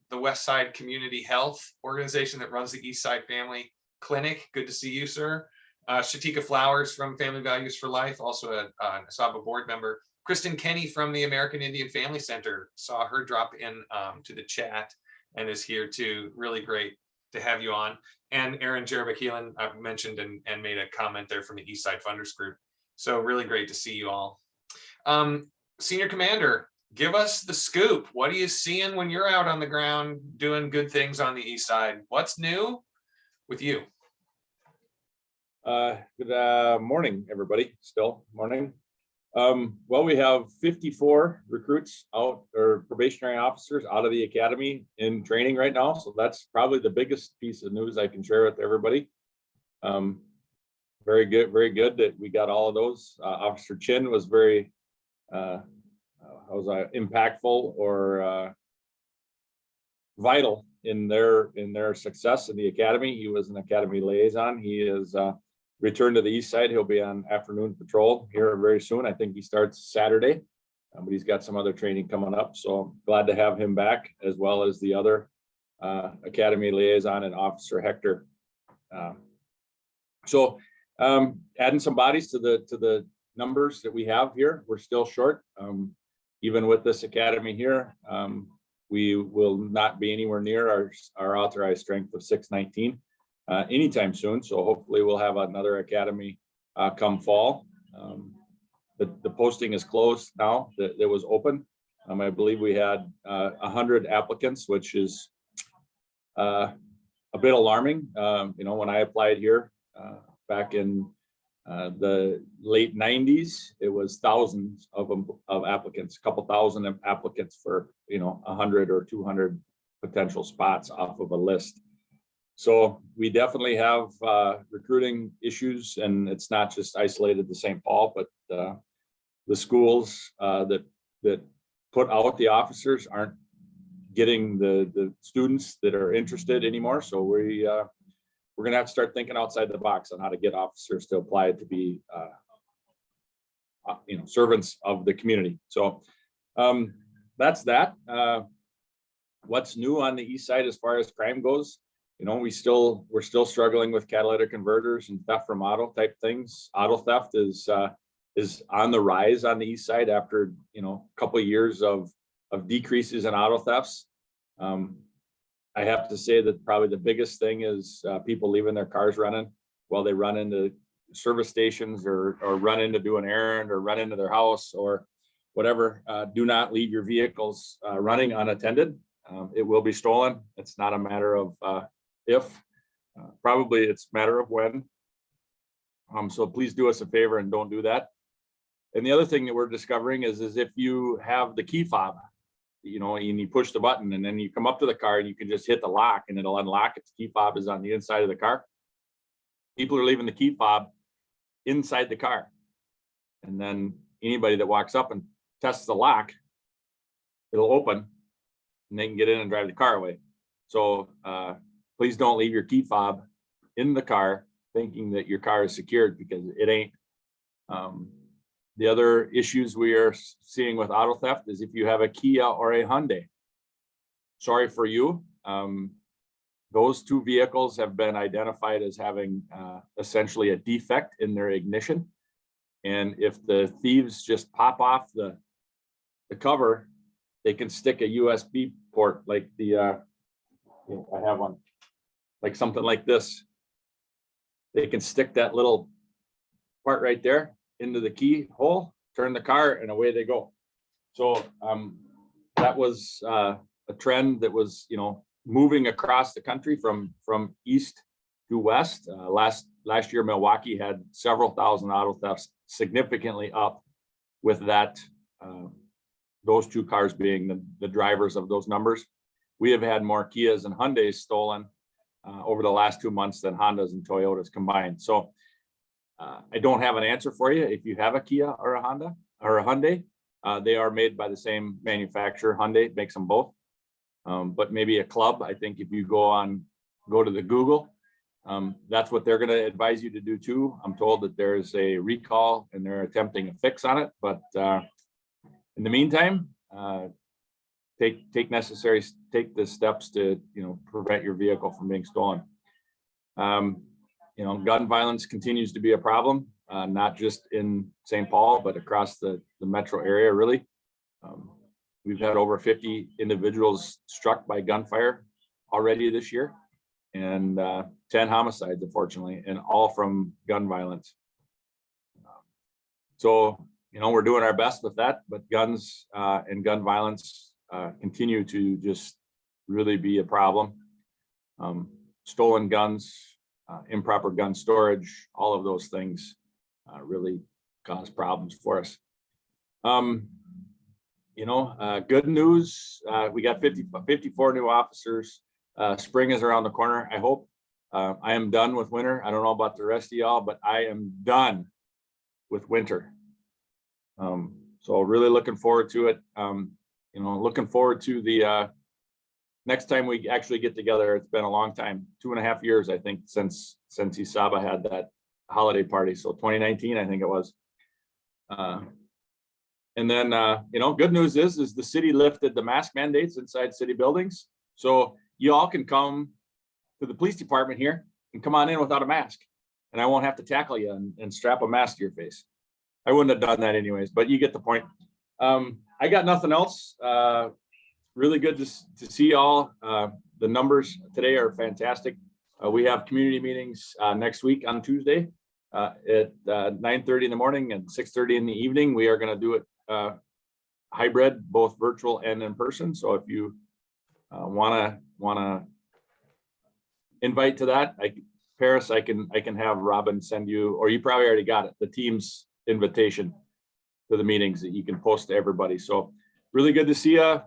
the West Side Community Health Organization that runs the East Side Family Clinic. Good to see you, sir. Shatika Flowers from Family Values for Life, also an ESABA board member. Kristen Kenny from the American Indian Family Center, saw her drop in to the chat and is here too. Really great to have you on. And Aaron Jerebekielen, I've mentioned and made a comment there from the East Side Funders Group. So really great to see you all. Senior Commander, give us the scoop. What are you seeing when you're out on the ground doing good things on the East Side? What's new with you? Good morning, everybody. Still morning. Well, we have 54 recruits out, or probationary officers out of the academy in training right now. So that's probably the biggest piece of news I can share with everybody. Very good that we got all of those. Officer Chin was very impactful or vital in their success in the academy. He was an academy liaison. He is returned to the East Side. He'll be on afternoon patrol here very soon. I think he starts Saturday, but he's got some other training coming up. So glad to have him back, as well as the other academy liaison and Officer Hector. Adding some bodies to the numbers that we have here. We're still short. Even with this academy here, we will not be anywhere near our authorized strength of 619 anytime soon. So hopefully we'll have another academy come fall. The posting is closed now. That was open. I believe we had 100 applicants, which is a bit alarming. When I applied here back in the late 90s, it was thousands of applicants, a couple thousand applicants for 100 or 200 potential spots off of a list. So we definitely have recruiting issues, and it's not just isolated to St. Paul, but the schools that put out the officers aren't getting the students that are interested anymore. So we're going to have to start thinking outside the box on how to get officers to apply to be servants of the community. So that's that. What's new on the East Side as far as crime goes? We're still struggling with catalytic converters and theft from auto type things. Auto theft is on the rise on the East Side after a couple of years of decreases in auto thefts. I have to say that probably the biggest thing is people leaving their cars running while they run into service stations or run in to do an errand or run into their house or whatever. Do not leave your vehicles running unattended. It will be stolen. It's not a matter of if, probably it's a matter of when. So please do us a favor and don't do that. And the other thing that we're discovering is if you have the key fob, and you push the button and then you come up to the car and you can just hit the lock and it'll unlock if the key fob is on the inside of the car. People are leaving the key fob inside the car. And then anybody that walks up and tests the lock, it'll open and they can get in and drive the car away. So please don't leave your key fob in the car thinking that your car is secured, because it ain't. The other issues we are seeing with auto theft is if you have a Kia or a Hyundai, sorry for you. Those two vehicles have been identified as having essentially a defect in their ignition. And if the thieves just pop off the cover, they can stick a USB port like I have one, like something like this. They can stick that little part right there into the keyhole, turn the car, and away they go. So that was a trend that was, moving across the country from east to west. Last last year Milwaukee had several thousand auto thefts, significantly up with that, those two cars being the drivers of those numbers. We have had more Kias and Hyundais stolen over the last 2 months than Hondas and Toyotas combined. So I don't have an answer for you. If you have a Kia or a Honda or a Hyundai, they are made by the same manufacturer. Hyundai makes them both. But maybe a club, I think if you go to the Google, that's what they're going to advise you to do too. I'm told that there's a recall and they're attempting a fix on it. But in the meantime, take the steps to, prevent your vehicle from being stolen. Gun violence continues to be a problem, not just in St. Paul, but across the metro area, really. We've had over 50 individuals struck by gunfire already this year, and 10 homicides, unfortunately, and all from gun violence. So, we're doing our best with that, but guns and gun violence continue to just really be a problem. Stolen guns, improper gun storage, all of those things really cause problems for us. Good news, we got 54 new officers. Spring is around the corner, I hope. I am done with winter. I don't know about the rest of y'all, but I am done with winter. So really looking forward to it. Looking forward to the next time we actually get together. It's been a long time, 2.5 years, I think, since ESABA had that holiday party. So 2019, I think it was. And then, good news is the city lifted the mask mandates inside city buildings. So you all can come to the police department here and come on in without a mask, and I won't have to tackle you and strap a mask to your face. I wouldn't have done that anyways, but you get the point. I got nothing else. Really good to see y'all. The numbers today are fantastic. We have community meetings next week on Tuesday at 9:30 in the morning and 6:30 in the evening. We are going to do it hybrid, both virtual and in person. So if you want to invite to that, Paris, I can have Robin send you, or you probably already got it, the team's invitation to the meetings that you can post to everybody. So really good to see you.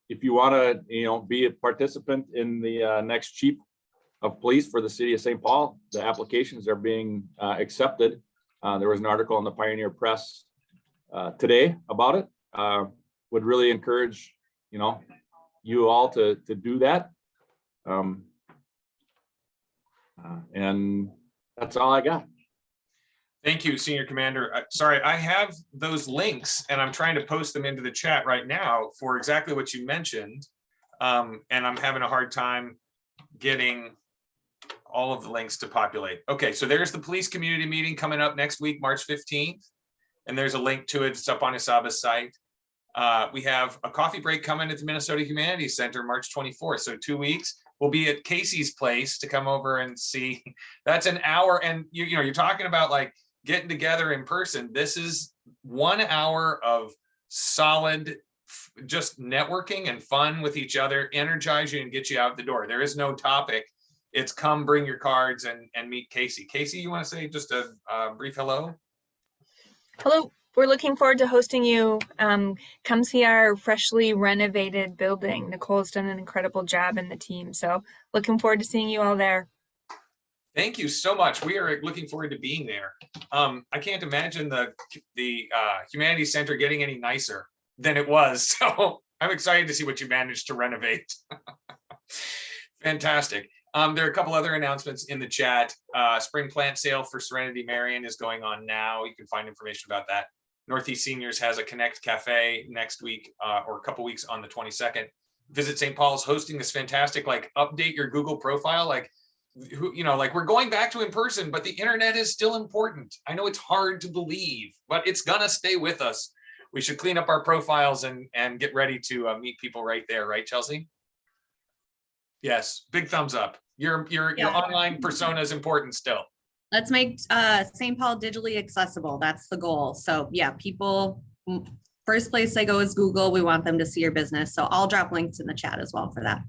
If you want to, be a participant in the next chief of police for the city of St. Paul, the applications are being accepted. There was an article in the Pioneer Press today about it. Would really encourage, you all to do that. And that's all I got. Thank you, Senior Commander. Sorry, I have those links and I'm trying to post them into the chat right now for exactly what you mentioned. And I'm having a hard time getting all of the links to populate. Okay, so there's the police community meeting coming up next week, March 15th. And there's a link to it. It's up on ESABA's site. We have a coffee break coming at the Minnesota Humanities Center, March 24th. So 2 weeks. We'll be at Casey's place to come over and see. That's an hour. And you're talking about like getting together in person. This is 1 hour of solid, just networking and fun with each other, energize you and get you out the door. There is no topic. It's come bring your cards and meet Casey. Casey, you want to say just a brief hello? Hello, we're looking forward to hosting you. Come see our freshly renovated building. Nicole's done an incredible job in the team. So looking forward to seeing you all there. Thank you so much. We are looking forward to being there. I can't imagine the Humanities Center getting any nicer than it was. So I'm excited to see what you managed to renovate. Fantastic. There are a couple other announcements in the chat. Spring plant sale for Serenity Marion is going on now. You can find information about that. Northeast Seniors has a Connect Cafe next week or a couple weeks on the 22nd. Visit St. Paul's hosting this fantastic, update your Google profile. We're going back to in person, but the internet is still important. I know it's hard to believe, but it's gonna stay with us. We should clean up our profiles and get ready to meet people right there, right, Chelsea? Yes, big thumbs up. Your online persona is important still. Let's make St. Paul digitally accessible. That's the goal. So yeah, people, first place they go is Google. We want them to see your business. So I'll drop links in the chat as well for that.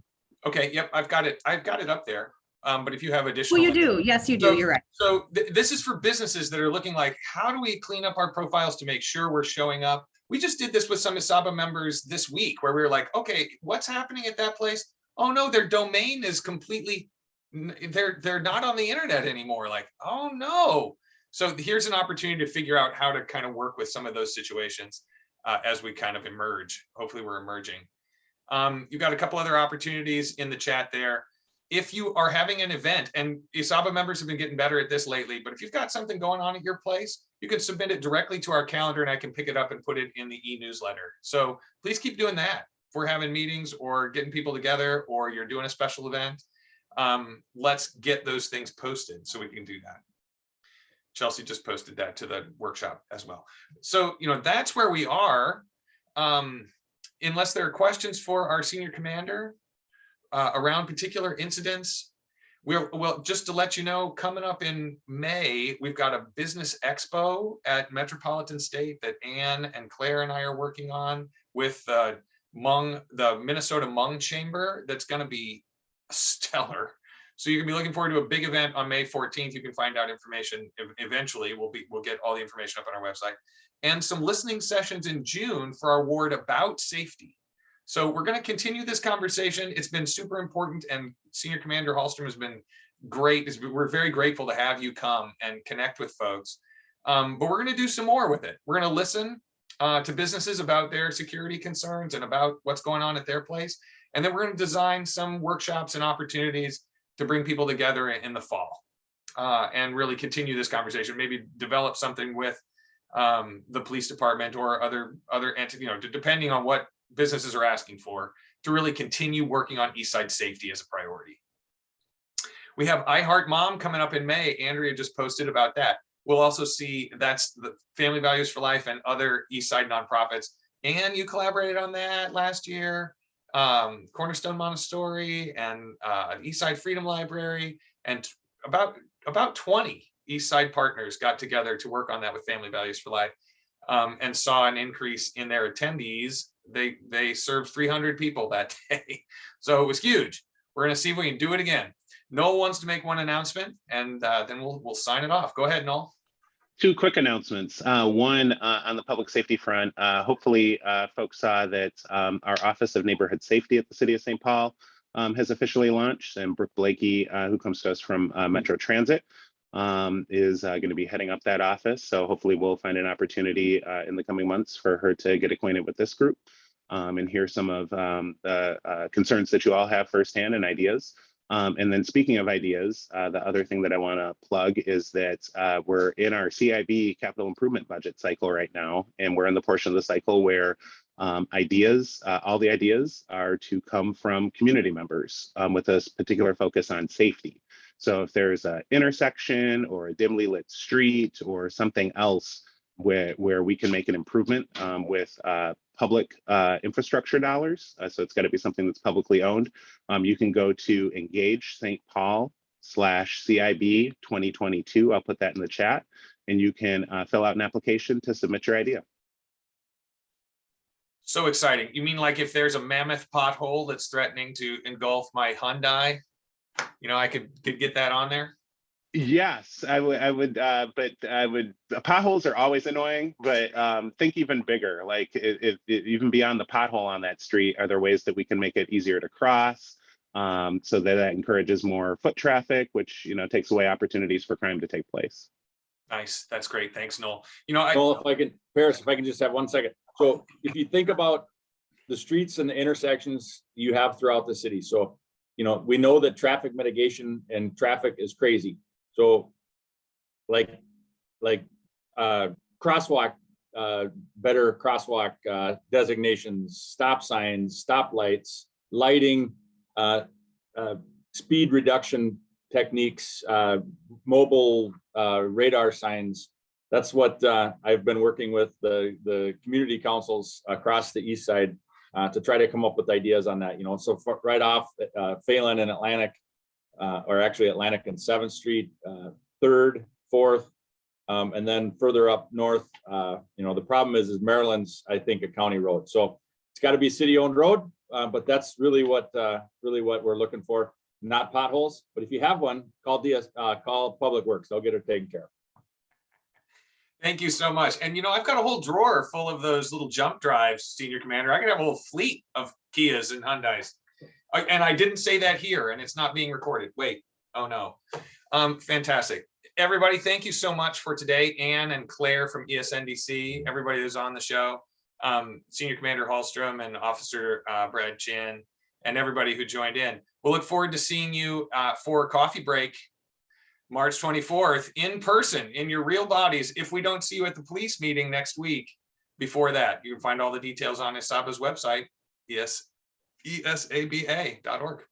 Okay, yep, I've got it up there. But if you have additional. Well, you do. Yes, you do. You're right. So this is for businesses that are looking like, how do we clean up our profiles to make sure we're showing up? We just did this with some ESABA members this week where we were like, okay, what's happening at that place? Oh no, their domain is completely, they're not on the internet anymore. Like, oh no. So here's an opportunity to figure out how to kind of work with some of those situations as we kind of emerge. Hopefully we're emerging. You've got a couple other opportunities in the chat there. If you are having an event, and ESABA members have been getting better at this lately, but if you've got something going on at your place, you can submit it directly to our calendar and I can pick it up and put it in the e-newsletter. So please keep doing that. If we're having meetings or getting people together or you're doing a special event, let's get those things posted so we can do that. Chelsea just posted that to the workshop as well. So, you know, that's where we are. Unless there are questions for our senior commander around particular incidents, well, just to let you know, coming up in May, we've got a business expo at Metropolitan State that Ann and Claire and I are working on with the Minnesota Hmong Chamber. That's going to be stellar. So you can be looking forward to a big event on May 14th. You can find out information eventually. We'll get all the information up on our website, and some listening sessions in June for our ward about safety. So we're going to continue this conversation. It's been super important, and Senior Commander Hallstrom has been great. We're very grateful to have you come and connect with folks. But we're going to do some more with it. We're going to listen to businesses about their security concerns and about what's going on at their place. And then we're going to design some workshops and opportunities to bring people together in the fall and really continue this conversation, maybe develop something with the police department or other entities, you know, depending on what businesses are asking for, to really continue working on East Side safety as a priority. We have I Heart Mom coming up in May. Andrea just posted about that. We'll also see, that's the Family Values for Life and other East Side nonprofits. And you collaborated on that last year. Cornerstone Montessori and East Side Freedom Library, and about 20 East Side partners got together to work on that with Family Values for Life, and saw an increase in their attendees. They served 300 people that day, so it was huge. We're going to see if we can do it again. Noel wants to make one announcement, and then we'll sign it off. Go ahead, Noel. Two quick announcements. One on the public safety front. Hopefully, folks saw that our Office of Neighborhood Safety at the City of St. Paul has officially launched, and Brooke Blakey, who comes to us from Metro Transit, is going to be heading up that office. So hopefully we'll find an opportunity in the coming months for her to get acquainted with this group and hear some of the concerns that you all have firsthand and ideas. And then speaking of ideas, the other thing that I want to plug is that we're in our CIB capital improvement budget cycle right now, and we're in the portion of the cycle where all the ideas are to come from community members with a particular focus on safety. So if there's an intersection or a dimly lit street or something else where we can make an improvement with public infrastructure dollars, so it's got to be something that's publicly owned, you can go to Engage St. Paul/CIB 2022. I'll put that in the chat, and you can fill out an application to submit your idea. So exciting. You mean like if there's a mammoth pothole that's threatening to engulf my Hyundai, you know, I could get that on there? Yes, I would, but potholes are always annoying, but think even bigger, like even beyond the pothole on that street, are there ways that we can make it easier to cross so that encourages more foot traffic, which, you know, takes away opportunities for crime to take place. Nice, that's great. Thanks, Noel. You know, Noel, if I can, Paris, if I can just have 1 second. So if you think about the streets and the intersections you have throughout the city, so, you know, we know that traffic mitigation and traffic is crazy. So like crosswalk, better crosswalk designations, stop signs, stop lights, lighting, speed reduction techniques, mobile radar signs. That's what I've been working with the community councils across the east side to try to come up with ideas on that. You know, so right off Phelan and Atlantic, or actually Atlantic and 7th Street, 3rd, 4th, and then further up north. You know, the problem is Maryland's, I think, a county road. So it's got to be city-owned road, but that's really what we're looking for. not potholes, but if you have one, call Public Works. They'll get it taken care of. Thank you so much. And you know, I've got a whole drawer full of those little jump drives, Senior Commander. I could have a whole fleet of Kias and Hyundais. And I didn't say that here, and it's not being recorded. Wait, oh no. Fantastic. Everybody, thank you so much for today. Ann and Claire from ESNDC, everybody who's on the show, Senior Commander Hallstrom and Officer Brad Chin, and everybody who joined in. We'll look forward to seeing you for a coffee break March 24th in person in your real bodies. If we don't see you at the police meeting next week, before that, you can find all the details on ESABA's website, ESABA.org.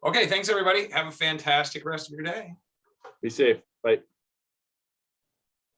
Okay, thanks everybody. Have a fantastic rest of your day. Be safe. Bye.